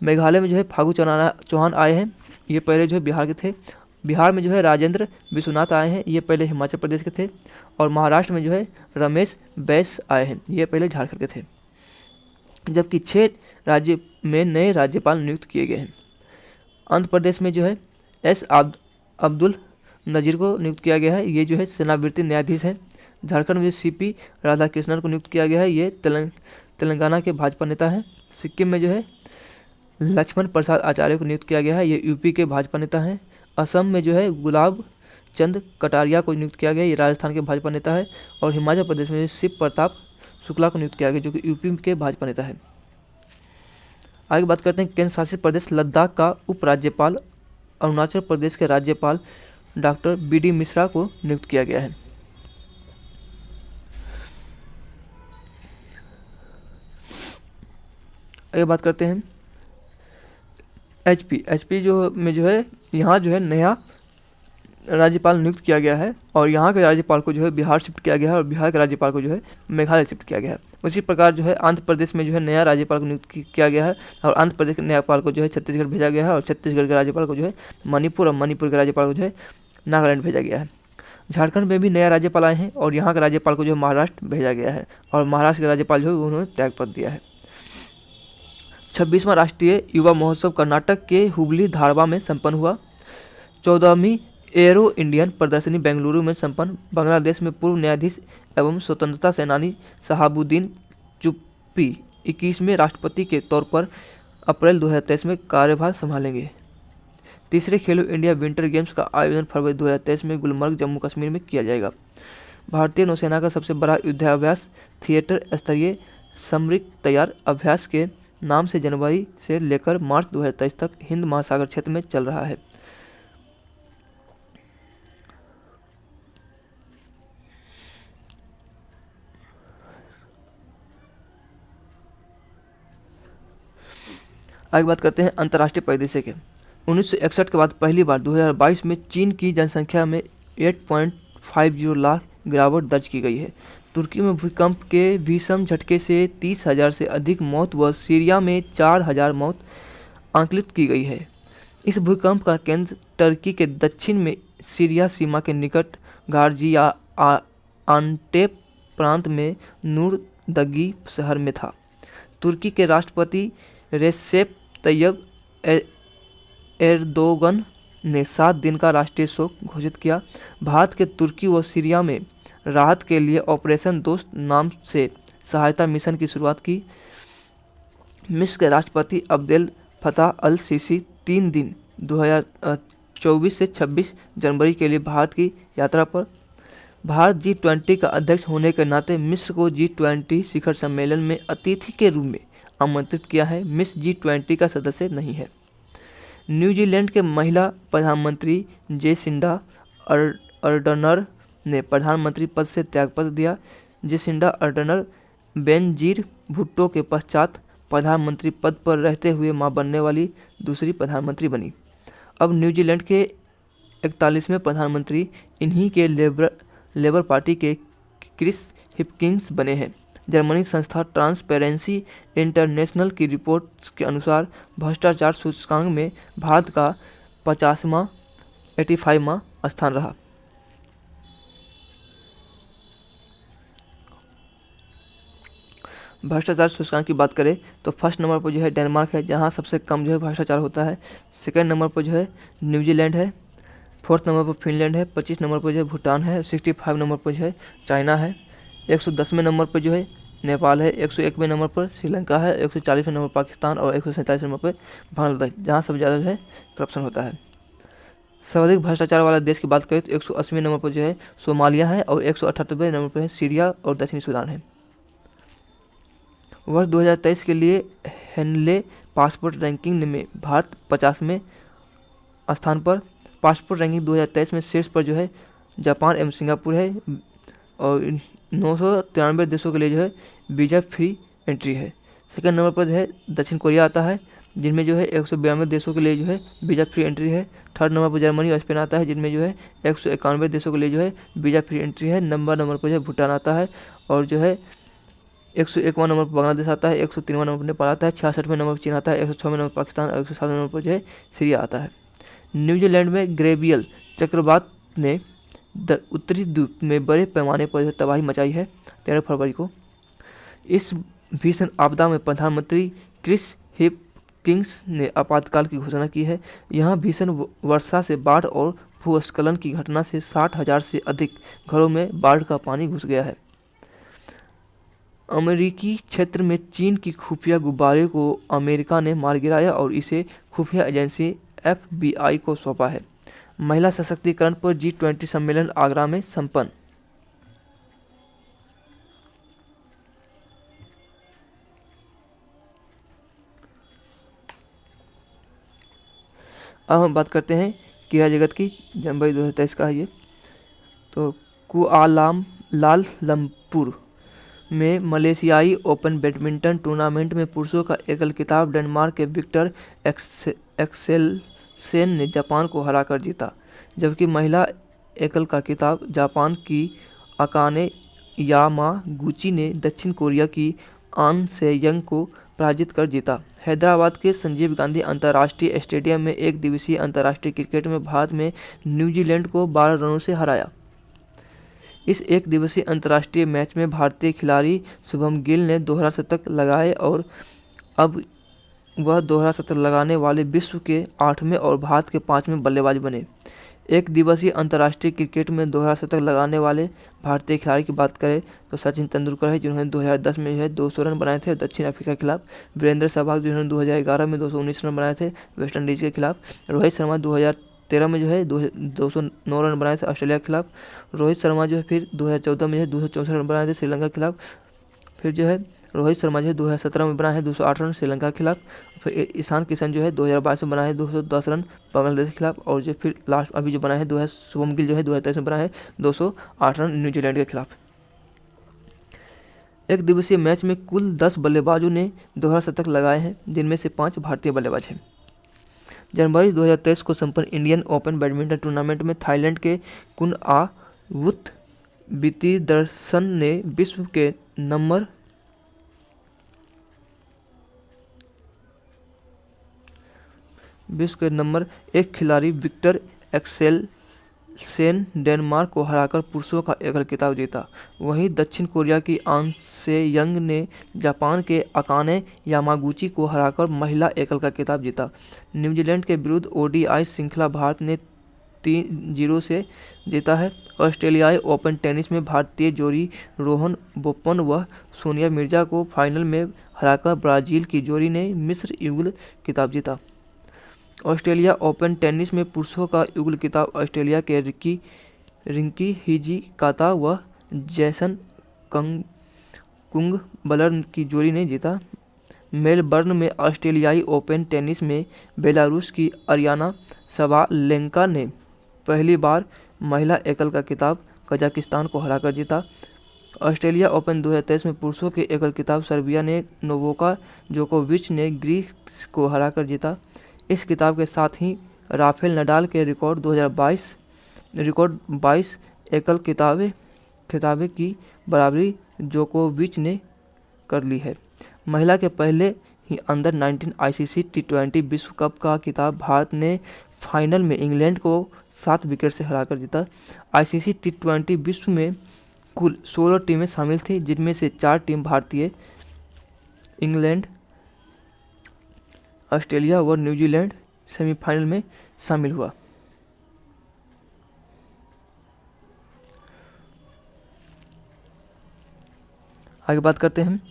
मेघालय में जो है फागू चौहान आए हैं, ये पहले जो है बिहार के थे। बिहार में जो है राजेंद्र विश्वनाथ आए हैं, ये पहले हिमाचल प्रदेश के थे। और महाराष्ट्र में जो है रमेश बैस आए हैं, ये पहले झारखंड के थे। जबकि 6 राज्य में नए राज्यपाल नियुक्त किए गए हैं। आंध्र प्रदेश में जो है अब्दुल नजीर को नियुक्त किया गया है, ये जो है सेनावृत्ति न्यायाधीश हैं। झारखंड में CP राधाकृष्णन को नियुक्त किया गया है, ये तेलंगाना के भाजपा नेता हैं। सिक्किम में जो है लक्ष्मण प्रसाद आचार्य को नियुक्त किया गया है, ये UP के भाजपा नेता हैं। असम में जो है गुलाब चंद कटारिया को नियुक्त किया गया, ये राजस्थान के भाजपा नेता है। और हिमाचल प्रदेश में शिव प्रताप शुक्ला को नियुक्त किया गया, जो कि UP के भाजपा नेता है। आगे बात करते हैं केंद्र शासित प्रदेश लद्दाख का उपराज्यपाल अरुणाचल प्रदेश के राज्यपाल डॉक्टर BD मिश्रा को नियुक्त किया गया है। आगे बात करते हैं HP जो है यहाँ जो है नया राज्यपाल नियुक्त किया गया है और यहाँ के राज्यपाल को जो है बिहार शिफ्ट किया गया है और बिहार के राज्यपाल को जो है मेघालय शिफ्ट किया गया है। उसी प्रकार जो है आंध्र प्रदेश में जो है नया राज्यपाल को नियुक्त किया गया है और आंध्र प्रदेश के राज्यपाल को जो है छत्तीसगढ़ भेजा गया है और छत्तीसगढ़ के राज्यपाल को जो है मणिपुर और मणिपुर के राज्यपाल को जो है नागालैंड भेजा गया है। झारखंड में भी नया राज्यपाल आए हैं और यहाँ के राज्यपाल को जो है महाराष्ट्र भेजा गया है और महाराष्ट्र के राज्यपाल जो है उन्होंने त्यागपत्र दिया है। 26वां राष्ट्रीय युवा महोत्सव कर्नाटक के हुबली धारवा में संपन्न हुआ। 14वीं एरो इंडियन प्रदर्शनी बेंगलुरु में संपन्न। बांग्लादेश में पूर्व न्यायाधीश एवं स्वतंत्रता सेनानी शहाबुद्दीन चुप्पी 21वें राष्ट्रपति के तौर पर अप्रैल 2023 में कार्यभार संभालेंगे। तीसरे खेलो इंडिया विंटर गेम्स का आयोजन फरवरी 2023 में गुलमर्ग, जम्मू कश्मीर में किया जाएगा। भारतीय नौसेना का सबसे बड़ा युद्धाभ्यास थिएटर स्तरीय सामरिक तैयार अभ्यास के नाम से जनवरी से लेकर मार्च 2023 तक हिंद महासागर क्षेत्र में चल रहा है। आगे बात करते हैं अंतर्राष्ट्रीय परिदृश्य के। 1961 के बाद पहली बार 2022 में चीन की जनसंख्या में 8.50 लाख गिरावट दर्ज की गई है। तुर्की में भूकंप के भीषण झटके से 30,000 से अधिक मौत व सीरिया में 4,000 मौत आंकलित की गई है। इस भूकंप का केंद्र टर्की के दक्षिण में सीरिया सीमा के निकट गार्जिया आंटेप प्रांत में नूरदगी शहर में था। तुर्की के राष्ट्रपति रेसेप तैयब एर्दोगन ने 7 दिन का राष्ट्रीय शोक घोषित किया। भारत के तुर्की व सीरिया में राहत के लिए ऑपरेशन दोस्त नाम से सहायता मिशन की शुरुआत की। मिस्र के राष्ट्रपति अब्देल फताह अल सीसी 3 दिन 2024 24 से 26 जनवरी के लिए भारत की यात्रा पर। भारत G20 का अध्यक्ष होने के नाते मिस्र को G20 शिखर सम्मेलन में अतिथि के रूप में आमंत्रित किया है। मिस्र G20 का सदस्य नहीं है। न्यूजीलैंड के महिला प्रधानमंत्री जेसिंडा अर्डर्न ने प्रधानमंत्री पद से त्यागपत्र दिया। जेसिंडा अर्डर्न बेनजीर भुट्टो के पश्चात प्रधानमंत्री पद पर रहते हुए मां बनने वाली दूसरी प्रधानमंत्री बनी। अब न्यूजीलैंड के 41वें प्रधानमंत्री इन्हीं के लेबर पार्टी के क्रिस हिपकिंस बने हैं। जर्मनी संस्था ट्रांसपेरेंसी इंटरनेशनल की रिपोर्ट के अनुसार भ्रष्टाचार सूचकांक में भारत का 85वां स्थान रहा। भ्रष्टाचार सूचकांक की बात करें तो फर्स्ट नंबर पर जो है डेनमार्क है, जहां सबसे कम जो है भ्रष्टाचार होता है। सेकंड नंबर पर जो है न्यूजीलैंड है। फोर्थ नंबर पर फिनलैंड है। 25 नंबर पर जो है भूटान है। 65 नंबर पर जो है चाइना है। 110वें नंबर पर जो है नेपाल है। 101वें नंबर पर श्रीलंका है। 140वें नंबर पर पाकिस्तान और 147वें नंबर पर बांग्लादेश, जहाँ सबसे ज़्यादा जो है करप्शन होता है। सर्वाधिक भ्रष्टाचार वाला देश की बात करें तो 180वें नंबर पर जो है सोमालिया है और 178वें नंबर पर है सीरिया और दक्षिणी सूडान है। वर्ष 2023 के लिए हेनले पासपोर्ट रैंकिंग में भारत 50वें स्थान पर। पासपोर्ट रैंकिंग 2023 में शीर्ष पर जो है जापान एवं सिंगापुर है और 993 देशों के लिए जो है वीज़ा फ्री एंट्री है। सेकंड नंबर पर जो है दक्षिण कोरिया आता है, जिनमें जो है 192 देशों के लिए जो है वीज़ा फ्री एंट्री है। थर्ड नंबर पर जर्मनी और स्पेन आता है, जिनमें जो है 191 देशों के लिए जो है वीज़ा फ्री एंट्री है। नंबर पर जो है भूटान आता है और जो है 101वां नंबर पर बांग्लादेश आता है। 103वां नंबर पर नेपाल आता है। 66वें नंबर पर चीन आता है। 106वें नंबर पर पाकिस्तान और 107वें नंबर पर जो है सीरिया आता है। न्यूजीलैंड में ग्रेबियल चक्रवात ने उत्तरी द्वीप में बड़े पैमाने पर तबाही मचाई है 13 फरवरी को। इस भीषण आपदा में प्रधानमंत्री क्रिस हिपकिंस ने आपातकाल की घोषणा की है। यहाँ भीषण वर्षा से बाढ़ और भूस्खलन की घटना से 60,000 से अधिक घरों में बाढ़ का पानी घुस गया है। अमेरिकी क्षेत्र में चीन की खुफिया गुब्बारे को अमेरिका ने मार गिराया और इसे खुफिया एजेंसी FBI को सौंपा है। महिला सशक्तिकरण पर G20 सम्मेलन आगरा में संपन्न। अब हम बात करते हैं क्रीड़ा जगत की। जनवरी 2023 का है ये। तो कुआलालंपुर में मलेशियाई ओपन बैडमिंटन टूर्नामेंट में पुरुषों का एकल खिताब डेनमार्क के विक्टर एक्सेलसेन ने जापान को हराकर जीता, जबकि महिला एकल का खिताब जापान की अकाने यामागुची ने दक्षिण कोरिया की आन से-यंग को पराजित कर जीता। हैदराबाद के संजीव गांधी अंतर्राष्ट्रीय स्टेडियम में एक दिवसीय अंतर्राष्ट्रीय क्रिकेट में भारत में न्यूजीलैंड को 12 रनों से हराया। इस एक दिवसीय अंतर्राष्ट्रीय मैच में भारतीय खिलाड़ी शुभम गिल ने दोहरा शतक लगाए और अब वह दोहरा शतक लगाने वाले विश्व के 8वें और भारत के 5वें बल्लेबाज बने। एक दिवसीय अंतर्राष्ट्रीय क्रिकेट में दोहरा शतक लगाने वाले भारतीय खिलाड़ी की बात करें तो सचिन तेंदुलकर है, जिन्होंने 2010 में जो है 200 रन बनाए थे दक्षिण अफ्रीका के खिलाफ। वीरेंद्र सहवाग जिन्होंने 2011 में 219 रन बनाए थे वेस्ट इंडीज़ के खिलाफ। रोहित शर्मा 2013 में जो है 209 रन बनाए थे ऑस्ट्रेलिया के खिलाफ। रोहित शर्मा जो है फिर 2014 में जो है 264 रन बनाए थे श्रीलंका के खिलाफ। फिर जो है रोहित शर्मा जो है 2017 में बनाए हैं 208 रन श्रीलंका के खिलाफ। फिर ईशान किशन जो है 2022 में बनाए हैं 210 रन बांग्लादेश के खिलाफ। और जो फिर लास्ट अभी जो बनाए हैं शुभम गिल जो है 2023 में बनाए हैं 208 रन न्यूजीलैंड के खिलाफ। एक दिवसीय मैच में कुल 10 बल्लेबाजों ने दोहरा शतक लगाए हैं, जिनमें से 5 भारतीय बल्लेबाज हैं। जनवरी 2023 को संपन्न इंडियन ओपन बैडमिंटन टूर्नामेंट में थाईलैंड के कुनआवुत वितिदर्शन ने विश्व के नंबर 1 खिलाड़ी विक्टर एक्सेलसेन डेनमार्क को हराकर पुरुषों का एकल खिताब जीता। वहीं दक्षिण कोरिया की आन से-यंग ने जापान के अकाने यामागुची को हराकर महिला एकल का खिताब जीता। न्यूजीलैंड के विरुद्ध ODI श्रृंखला भारत ने 3-0 से जीता है। ऑस्ट्रेलियाई ओपन टेनिस में भारतीय जोड़ी रोहन बोपन्ना व सोनिया मिर्जा को फाइनल में हराकर ब्राजील की जोड़ी ने मिस्र युगल खिताब जीता। ऑस्ट्रेलिया ओपन टेनिस में पुरुषों का युगल खिताब ऑस्ट्रेलिया के रिंकी हिजीकाता व जैसन कुंगबलर की जोड़ी ने जीता। मेलबर्न में ऑस्ट्रेलियाई ओपन टेनिस में बेलारूस की अरियाना सबालेंका ने पहली बार महिला एकल का खिताब कजाकिस्तान को हराकर जीता। ऑस्ट्रेलिया ओपन 2023 में पुरुषों के एकल खिताब सर्बिया ने नोवाक जोकोविच ने ग्रीस को हराकर जीता। इस खिताब के साथ ही राफेल नडाल के रिकॉर्ड 22 एकल खिताबें की बराबरी जोकोविच ने कर ली है। महिला के पहले ही अंडर 19 आईसीसी टी20 विश्व कप का खिताब भारत ने फाइनल में इंग्लैंड को 7 विकेट से हराकर जीता। आईसीसी टी20 विश्व में कुल 16 टीमें शामिल थीं, जिनमें से 4 टीम भारतीय, इंग्लैंड, ऑस्ट्रेलिया व न्यूजीलैंड सेमीफाइनल में शामिल हुआ। आगे बात करते हैं।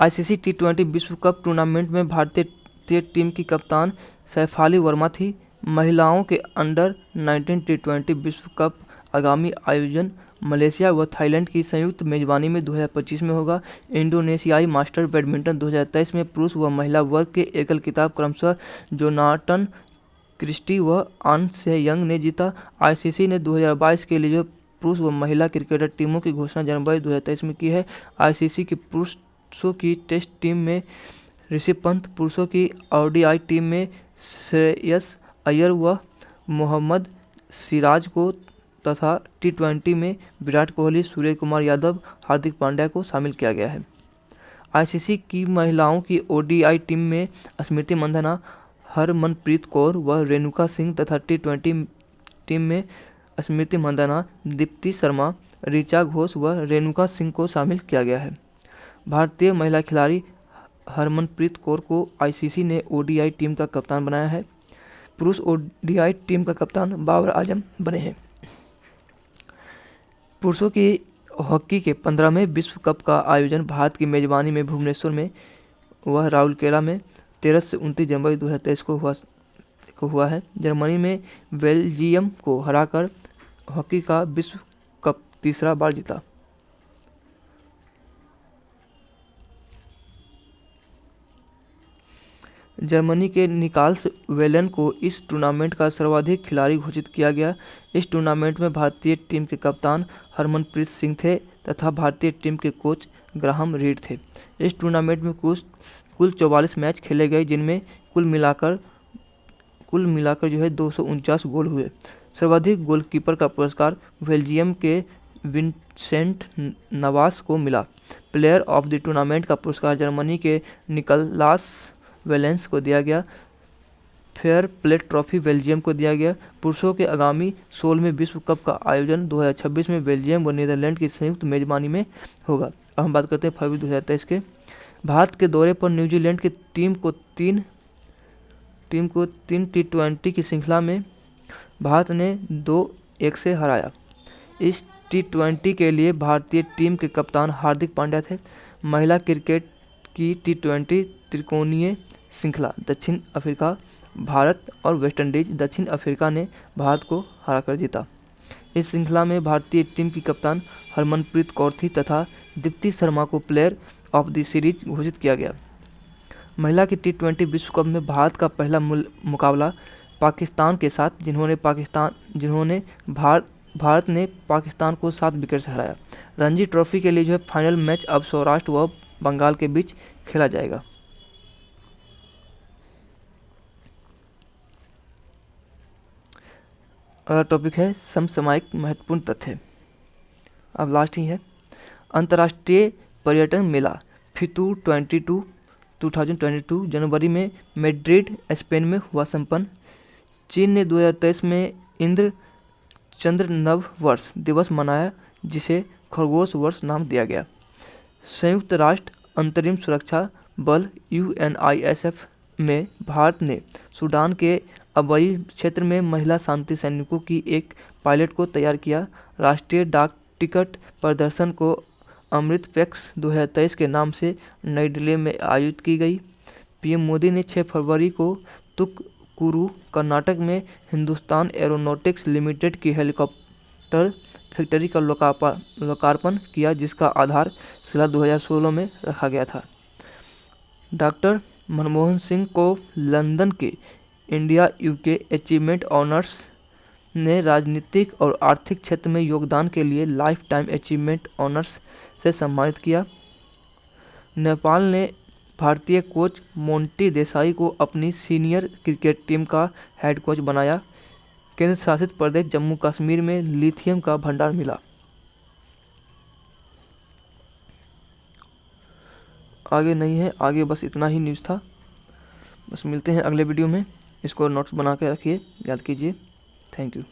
आईसीसी टी20 विश्व कप टूर्नामेंट में भारतीय टीम की कप्तान सैफाली वर्मा थी। महिलाओं के अंडर 19 टी20 विश्व कप आगामी आयोजन मलेशिया व थाईलैंड की संयुक्त मेजबानी में 2025 में होगा। इंडोनेशियाई मास्टर बैडमिंटन 2023 में पुरुष व महिला वर्ग के एकल खिताब क्रमशः जोनाटन क्रिस्टी व आन से यंग ने जीता। आईसीसी ने 2022 के लिए पुरुष व महिला क्रिकेटर टीमों की घोषणा जनवरी 2023 में की है। आईसीसी की पुरुषों की टेस्ट टीम में ऋषभ पंत, पुरुषों की ओडीआई टीम में श्रेयस अय्यर व मोहम्मद सिराज को तथा टी20 में विराट कोहली, सूर्य कुमार यादव, हार्दिक पांड्या को शामिल किया गया है। आईसीसी की महिलाओं की ओडीआई टीम में स्मृति मंधाना, हरमनप्रीत कौर व रेणुका सिंह तथा टी20 टीम में स्मृति मंधाना, दीप्ति शर्मा, ऋचा घोष व रेणुका सिंह को शामिल किया गया है। भारतीय महिला खिलाड़ी हरमनप्रीत कौर को आईसीसी ने ओडीआई टीम का कप्तान बनाया है। पुरुष ओडीआई टीम का कप्तान बाबर आजम बने हैं। पुरुषों की हॉकी के 15वें विश्व कप का आयोजन भारत की मेजबानी में भुवनेश्वर में व राउरकेला में 13 से 29 जनवरी 2023 को हुआ है। जर्मनी में बेल्जियम को हराकर हॉकी का विश्व कप तीसरा बार जीता। जर्मनी के निकाल्स वेलन को इस टूर्नामेंट का सर्वाधिक खिलाड़ी घोषित किया गया। इस टूर्नामेंट में भारतीय टीम के कप्तान हरमनप्रीत सिंह थे तथा भारतीय टीम के कोच ग्राहम रीड थे। इस टूर्नामेंट में कुल 44 मैच खेले गए, जिनमें कुल मिलाकर 249 गोल हुए। सर्वाधिक गोलकीपर का पुरस्कार बेल्जियम के विंसेंट नवास को मिला। प्लेयर ऑफ द टूर्नामेंट का पुरस्कार जर्मनी के निकलास वेलेंस को दिया गया। फेयर प्ले ट्रॉफी बेल्जियम को दिया गया। पुरुषों के आगामी 16वें विश्व कप का आयोजन 2026 में बेल्जियम व नीदरलैंड की संयुक्त मेजबानी में होगा। अब हम बात करते हैं फरवरी 2023 के। भारत के दौरे पर न्यूजीलैंड की टीम को तीन टी20 की श्रृंखला में भारत ने 2-1 से हराया। इस टी20 के लिए भारतीय टीम के कप्तान हार्दिक पांड्या थे। महिला क्रिकेट की टी20 त्रिकोणीय श्रृंखला दक्षिण अफ्रीका, भारत और वेस्टइंडीज। दक्षिण अफ्रीका ने भारत को हराकर जीता। इस श्रृंखला में भारतीय टीम की कप्तान हरमनप्रीत कौर थी तथा दीप्ति शर्मा को प्लेयर ऑफ द सीरीज घोषित किया गया। महिला की टी20 विश्व कप में भारत का पहला मुकाबला पाकिस्तान के साथ, भारत ने पाकिस्तान को 7 विकेट से हराया। रणजी ट्रॉफी के लिए फाइनल मैच अब सौराष्ट्र व बंगाल के बीच खेला जाएगा। अगला टॉपिक है समसामयिक महत्वपूर्ण तथ्य। अब लास्ट ही है। अंतर्राष्ट्रीय पर्यटन मेला फितूर 2022 जनवरी में मैड्रिड, स्पेन में हुआ संपन्न। चीन ने 2023 में इंद्र चंद्र नव वर्ष दिवस मनाया, जिसे खरगोश वर्ष नाम दिया गया। संयुक्त राष्ट्र अंतरिम सुरक्षा बल UNISF में भारत ने सूडान के अबई क्षेत्र में महिला शांति सैनिकों की एक पायलट को तैयार किया। राष्ट्रीय डाक टिकट प्रदर्शन को अमृत पैक्स 2023 के नाम से नई दिल्ली में आयोजित की गई। पीएम मोदी ने 6 फरवरी को कुरू कर्नाटक में हिंदुस्तान एरोनॉटिक्स लिमिटेड की हेलीकॉप्टर फैक्ट्री का लोकार्पण किया, जिसका आधार शिला 2016 में रखा गया था। डॉक्टर मनमोहन सिंह को लंदन के इंडिया यूके अचीवमेंट ऑनर्स ने राजनीतिक और आर्थिक क्षेत्र में योगदान के लिए लाइफ टाइम अचीवमेंट ऑनर्स से सम्मानित किया। नेपाल ने भारतीय कोच मोंटी देसाई को अपनी सीनियर क्रिकेट टीम का हेड कोच बनाया। केंद्र शासित प्रदेश जम्मू कश्मीर में लिथियम का भंडार मिला। आगे नहीं है, आगे बस इतना ही न्यूज़ था। बस मिलते हैं अगले वीडियो में। इसको नोट्स बना के रखिए, याद कीजिए। Thank you.